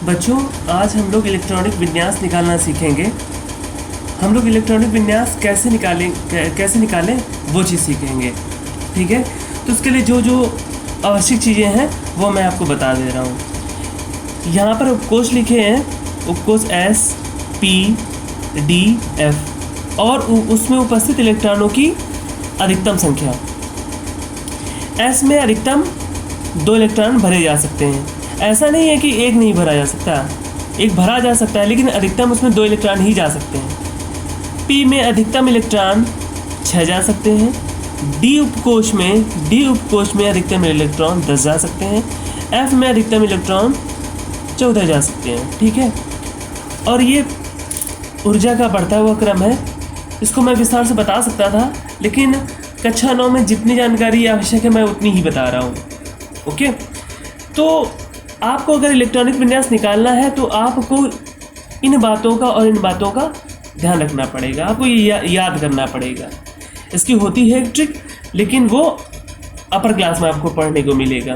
बच्चों, आज हम लोग इलेक्ट्रॉनिक विन्यास निकालना सीखेंगे। हम लोग इलेक्ट्रॉनिक विन्यास कैसे निकालें वो चीज़ सीखेंगे। ठीक है, तो उसके लिए जो जो आवश्यक चीज़ें हैं वो मैं आपको बता दे रहा हूँ। यहाँ पर उपकोष लिखे हैं, उपकोष S, P, D, F और उसमें उपस्थित इलेक्ट्रॉनों की अधिकतम संख्या। S में अधिकतम 2 इलेक्ट्रॉन भरे जा सकते हैं। ऐसा नहीं है कि एक नहीं भरा जा सकता, एक भरा जा सकता है, लेकिन अधिकतम उसमें 2 इलेक्ट्रॉन ही जा सकते हैं। P में अधिकतम इलेक्ट्रॉन 6 जा सकते हैं। D उपकोष में अधिकतम इलेक्ट्रॉन 10 जा सकते हैं। F में अधिकतम इलेक्ट्रॉन 14 जा सकते हैं। ठीक है, और ये ऊर्जा का बढ़ता हुआ क्रम है। इसको मैं विस्तार से बता सकता था, लेकिन कक्षा 9 में जितनी जानकारी आवश्यक है मैं उतनी ही बता रहा हूँ। ओके, तो आपको अगर इलेक्ट्रॉनिक विन्यास निकालना है तो आपको इन बातों का और इन बातों का ध्यान रखना पड़ेगा, आपको ये याद करना पड़ेगा। इसकी होती है एक ट्रिक, लेकिन वो अपर क्लास में आपको पढ़ने को मिलेगा।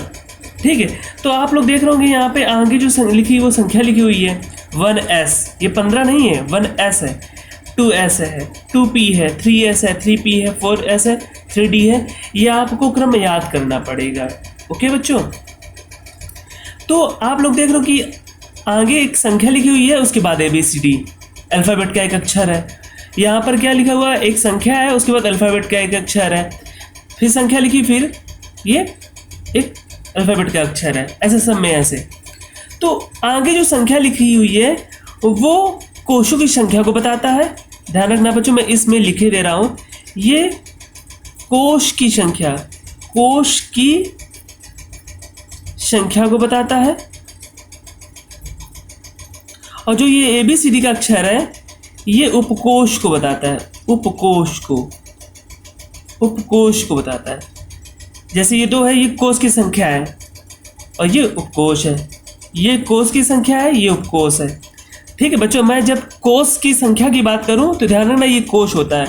ठीक है, तो आप लोग देख रहे होंगे यहाँ पे आगे जो लिखी वो संख्या लिखी हुई है 1S। ये 15 नहीं है, 1S है, 2S है, 2P है, 3S है, 3P है, 4S है, 3D है। ये आपको क्रम याद करना पड़ेगा। ओके बच्चों, तो आप लोग देख रहे हो कि आगे एक संख्या लिखी हुई है, उसके बाद ABCD अल्फ़ाबेट का एक अक्षर है। यहाँ पर क्या लिखा हुआ है, एक संख्या है, उसके बाद अल्फ़ाबेट का एक अक्षर है, फिर संख्या लिखी, फिर ये एक अल्फ़ाबेट का अक्षर है, ऐसे सब में ऐसे। तो आगे जो संख्या लिखी हुई है वो कोशों की संख्या को बताता है। ध्यान रखना बच्चों, मैं इसमें लिखे दे रहा हूँ, ये कोश की संख्या को बताता है। और जो ये ABCD का अक्षर है ये उपकोष को बताता है, उपकोष को बताता है। जैसे ये 2 है, ये कोष की संख्या है और ये उपकोष है, ये कोष की संख्या है, ये उपकोष है। ठीक है बच्चों, मैं जब कोष की संख्या की बात करूं तो ध्यान रखना ये कोष होता है।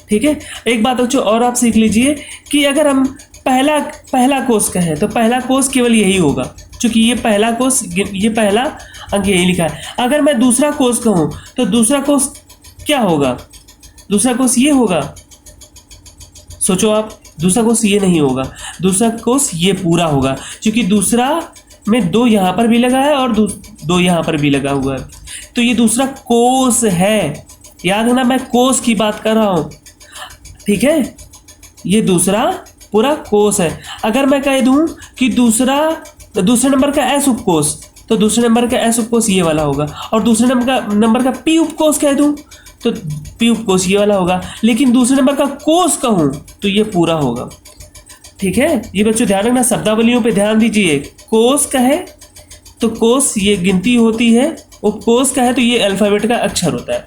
ठीक है, एक बात बच्चों और आप सीख लीजिए कि अगर हम पहला कोष कहें तो पहला कोष केवल यही होगा, क्योंकि ये पहला कोष, ये पहला अंक यही लिखा है। अगर मैं दूसरा कोष कहूँ तो दूसरा कोष क्या होगा, दूसरा कोष ये होगा। सोचो आप, दूसरा कोष ये नहीं होगा, दूसरा कोष ये पूरा होगा, क्योंकि दूसरा में 2 यहाँ पर भी लगा है और 2 यहाँ पर भी लगा हुआ है, तो ये दूसरा कोष है। याद रखना, मैं कोष की बात कर रहा हूँ। ठीक है, ये दूसरा पूरा कोष है। अगर मैं कह दूं कि दूसरे नंबर का S उपकोष, तो दूसरे नंबर का S उपकोष ये वाला होगा, और दूसरे नंबर का P उपकोष कह दूं तो P उपकोष ये वाला होगा, लेकिन दूसरे नंबर का कोष कहूं तो ये पूरा होगा। ठीक है, ये बच्चों ध्यान रखना, शब्दावलियों पे ध्यान दीजिए। कोष कहे तो कोष ये गिनती होती है, उपकोष कहे तो ये अल्फाबेट का अक्षर होता है।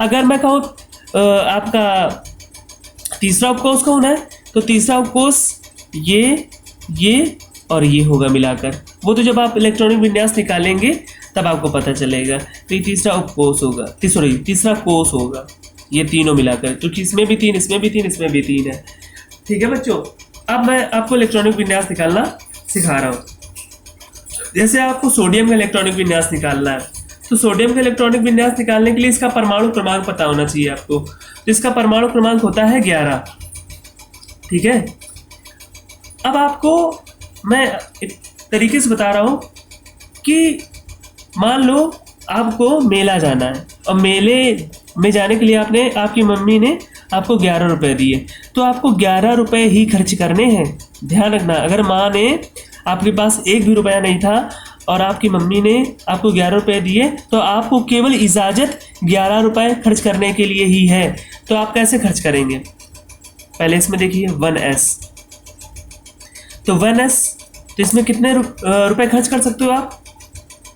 अगर मैं कहूँ आपका तीसरा उपकोष कहूँ ना, तो तीसरा उपकोष ये और ये होगा मिलाकर। वो तो जब आप इलेक्ट्रॉनिक विन्यास निकालेंगे तब आपको पता चलेगा। तो ये तीसरा उपकोष होगा, तीसरा कोष होगा, ये तीनों मिलाकर, क्योंकि इसमें भी 3, इसमें भी 3, इसमें भी 3 है। ठीक है बच्चों, अब मैं आपको इलेक्ट्रॉनिक विन्यास निकालना सिखा रहा हूँ। जैसे आपको सोडियम का इलेक्ट्रॉनिक विन्यास निकालना है, तो सोडियम का इलेक्ट्रॉनिक विन्यास निकालने के लिए इसका परमाणु क्रमांक पता होना चाहिए आपको। तो इसका परमाणु क्रमांक होता है 11। ठीक है, अब आपको मैं एक तरीके से बता रहा हूँ कि मान लो आपको मेला जाना है, और मेले में जाने के लिए आपकी मम्मी ने आपको 11 रुपये दिए, तो आपको 11 रुपये ही खर्च करने हैं। ध्यान रखना, अगर माँ ने, आपके पास एक भी रुपया नहीं था और आपकी मम्मी ने आपको 11 रुपये दिए, तो आपको केवल इजाज़त 11 रुपये खर्च करने के लिए ही है। तो आप कैसे खर्च करेंगे, पहले इसमें देखिए 1S, तो 1S, तो इसमें कितने रुपए खर्च कर सकते हो आप।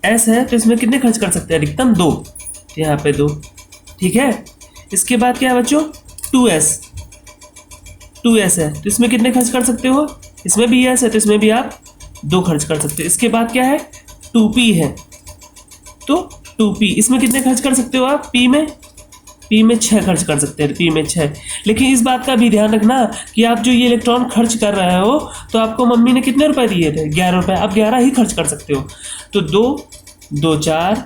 S है तो इसमें कितने खर्च कर सकते हैं, अधिकतम 2, तो यहाँ पे 2। ठीक है, इसके बाद क्या है बच्चों, 2S है तो इसमें कितने खर्च कर सकते हो, इसमें भी S है तो इसमें भी आप 2 खर्च कर सकते हो। इसके बाद क्या है, 2P है, तो 2P, इसमें कितने खर्च कर सकते हो आप, P में 6 खर्च कर सकते हैं, P में 6। लेकिन इस बात का भी ध्यान रखना कि आप जो ये इलेक्ट्रॉन खर्च कर रहे हो, तो आपको मम्मी ने कितने रुपए दिए थे, 11 रुपए, आप 11 ही खर्च कर सकते हो। तो 2 2 4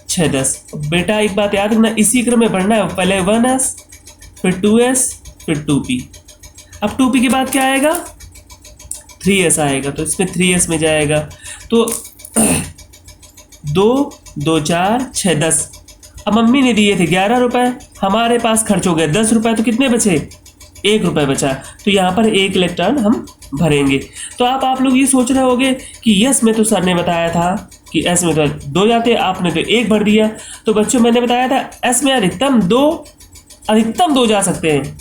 6 10। बेटा एक बात याद रखना, इसी क्रम में बढ़ना है, पहले 1s फिर 2s फिर 2p। अब 2p के बाद क्या आएगा, 3s आएगा, तो इसमें 3s में जाएगा। तो 2 2 4 6 10। अब मम्मी ने दिए थे 11 रुपए, हमारे पास खर्च हो गए 10 रुपए, तो कितने बचे, 1 रुपए बचा। तो यहाँ पर 1 इलेक्ट्रॉन हम भरेंगे। तो आप लोग ये सोच रहे होगे कि यस में तो सर ने बताया था कि एस में तो 2 जाते, आपने तो 1 भर दिया। तो बच्चों मैंने बताया था एस में अधिकतम 2 जा सकते हैं,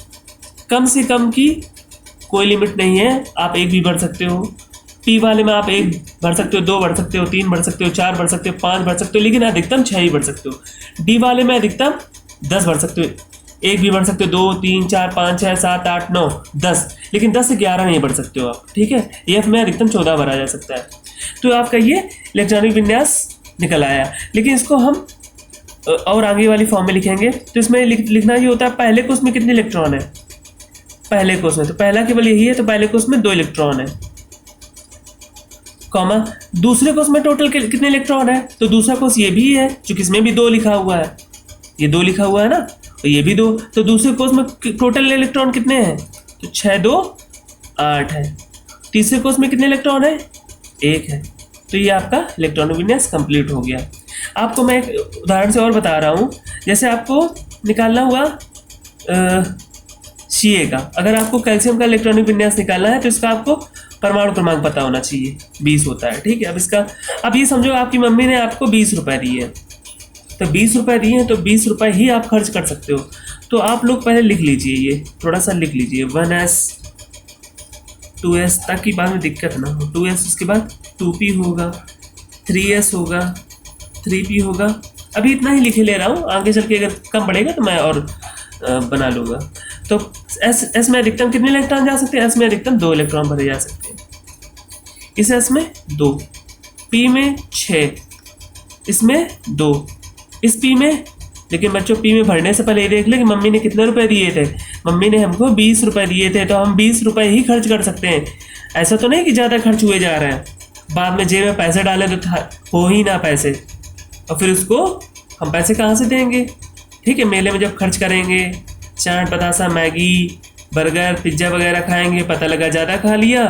कम से कम की कोई लिमिट नहीं है, आप 1 भी भर सकते हो। पी वाले में आप 1 भर सकते हो, 2 भर सकते हो, 3 भर सकते हो, 4 भर सकते हो, 5 भर सकते हो, लेकिन अधिकतम 6 ही भर सकते हो। डी वाले में अधिकतम 10 भर सकते हो, 1 भी भर सकते हो, 2 3 4 5 6 7 8 9 10, लेकिन 10 से 11 नहीं भर सकते हो आप, ठीक है। एफ में अधिकतम 14 भरा जा सकता है। तो आपका ये इलेक्ट्रॉनिक विन्यास निकल आया। लेकिन इसको हम और आगे वाली फॉर्म में लिखेंगे। तो इसमें लिखना ये होता है पहले कोष में कितने इलेक्ट्रॉन है, पहले कोष में तो पहला केवल यही है, तो पहले कोष में 2 इलेक्ट्रॉन है, कॉमा दूसरे कोष में टोटल कितने इलेक्ट्रॉन है, तो दूसरा कोष ये भी है, चूंकि इसमें भी 2 लिखा हुआ है, ये 2 लिखा हुआ है ना, तो ये भी 2, तो दूसरे कोष में टोटल इलेक्ट्रॉन कितने हैं, तो 6 2 8 है। तीसरे कोष में कितने इलेक्ट्रॉन है, 1 है। तो ये आपका इलेक्ट्रॉनिक विन्यास कंप्लीट हो गया। आपको मैं एक उदाहरण से और बता रहा हूँ, जैसे आपको निकालना हुआ Ca का, अगर आपको कैल्शियम का इलेक्ट्रॉनिक विन्यास निकालना है तो इसका आपको परमाणु क्रमांक पता होना चाहिए, 20 होता है, ठीक है। अब ये समझो आपकी मम्मी ने आपको 20 रुपए दिए, तो 20 रुपए दिए हैं, तो 20 रुपए ही आप खर्च कर सकते हो। तो आप लोग पहले लिख लीजिए, ये थोड़ा सा लिख लीजिए, 1s 2s, ताकि बाद में दिक्कत ना हो। 2s, उसके बाद 2p होगा, 3s होगा, 3p होगा। अभी इतना ही लिखे ले रहा हूँ, आगे चल के अगर कम पड़ेगा तो मैं और बना लूँगा। तो एस में अधिकतम कितने इलेक्ट्रॉन जा सकते हैं, एस में अधिकतम 2 इलेक्ट्रॉन भरे जा सकते हैं। इस एस में 2, पी में 6, इसमें 2, इस पी में, लेकिन बच्चों पी में भरने से पहले ये देख ले कि मम्मी ने कितने रुपए दिए थे। मम्मी ने हमको 20 रुपए दिए थे, तो हम 20 रुपए ही खर्च कर सकते हैं। ऐसा तो नहीं कि ज़्यादा खर्च हुए जा रहे हैं, बाद में जेब में पैसे डालें तो हो ही ना पैसे, और फिर उसको हम पैसे कहाँ से देंगे, ठीक है। मेले में जब खर्च करेंगे, चाट बतासा मैगी बर्गर पिज्ज़ा वगैरह खाएंगे, पता लगा ज़्यादा खा लिया,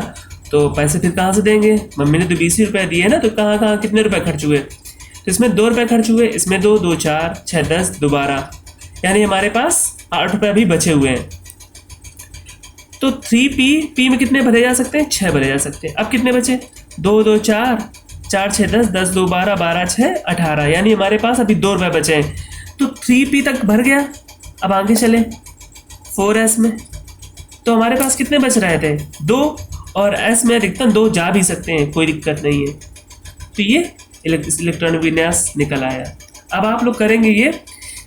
तो पैसे फिर कहाँ से देंगे। मम्मी ने तो 20 ही रुपये दिए ना, तो कहाँ कितने रुपए खर्च हुए, तो इसमें 2 रुपये खर्च हुए, इसमें 2 2 4 6 10 12, यानी हमारे पास 8 रुपये भी बचे हुए हैं। तो 3p में कितने भरे जा सकते हैं, 6 भरे जा सकते हैं। अब कितने बचे, 2 2 4 4 6 10 10 2 12 12 6 18, यानी हमारे पास अभी 2 रुपये बचे हैं। तो 3p तक भर गया। अब आगे चले 4s में, तो हमारे पास कितने बच रहे थे, 2, और s में अधिकतम 2 जा भी सकते हैं, कोई दिक्कत नहीं है। तो ये इलेक्ट्रॉनिक विन्यास निकल आया। अब आप लोग करेंगे ये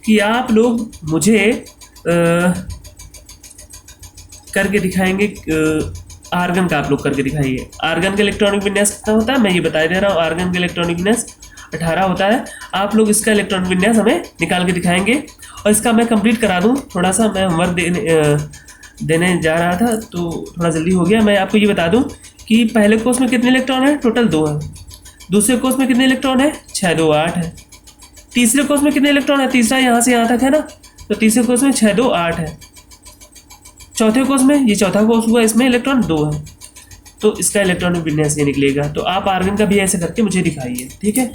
कि आप लोग मुझे करके दिखाएंगे, आर्गन का आप लोग करके दिखाइए। आर्गन का इलेक्ट्रॉनिक विन्यास कितना होता है मैं ये बता दे रहा हूँ। आर्गन का इलेक्ट्रॉनिक विन्यास 18 होता है। आप लोग इसका इलेक्ट्रॉनिक विन्यास हमें निकाल के दिखाएंगे, और इसका मैं कंप्लीट करा दूँ। थोड़ा सा मैं होमवर्क देने जा रहा था तो थोड़ा जल्दी हो गया। मैं आपको ये बता दूँ कि पहले कोर्स में कितने इलेक्ट्रॉन है, टोटल 2 है। दूसरे कोर्स में कितने इलेक्ट्रॉन है, 6 2 8 है। तीसरे कोर्स में कितने इलेक्ट्रॉन है, तीसरा यहाँ से यहाँ तक है ना, तो तीसरे कोर्स में 6 2 8 है। चौथे कोर्स में, ये चौथा कोर्स हुआ, इसमें इलेक्ट्रॉन 2 है, तो इसका इलेक्ट्रॉनिक विन्यास ये निकलेगा। तो आप आर्गन का भी ऐसे करके मुझे दिखाइए, ठीक है।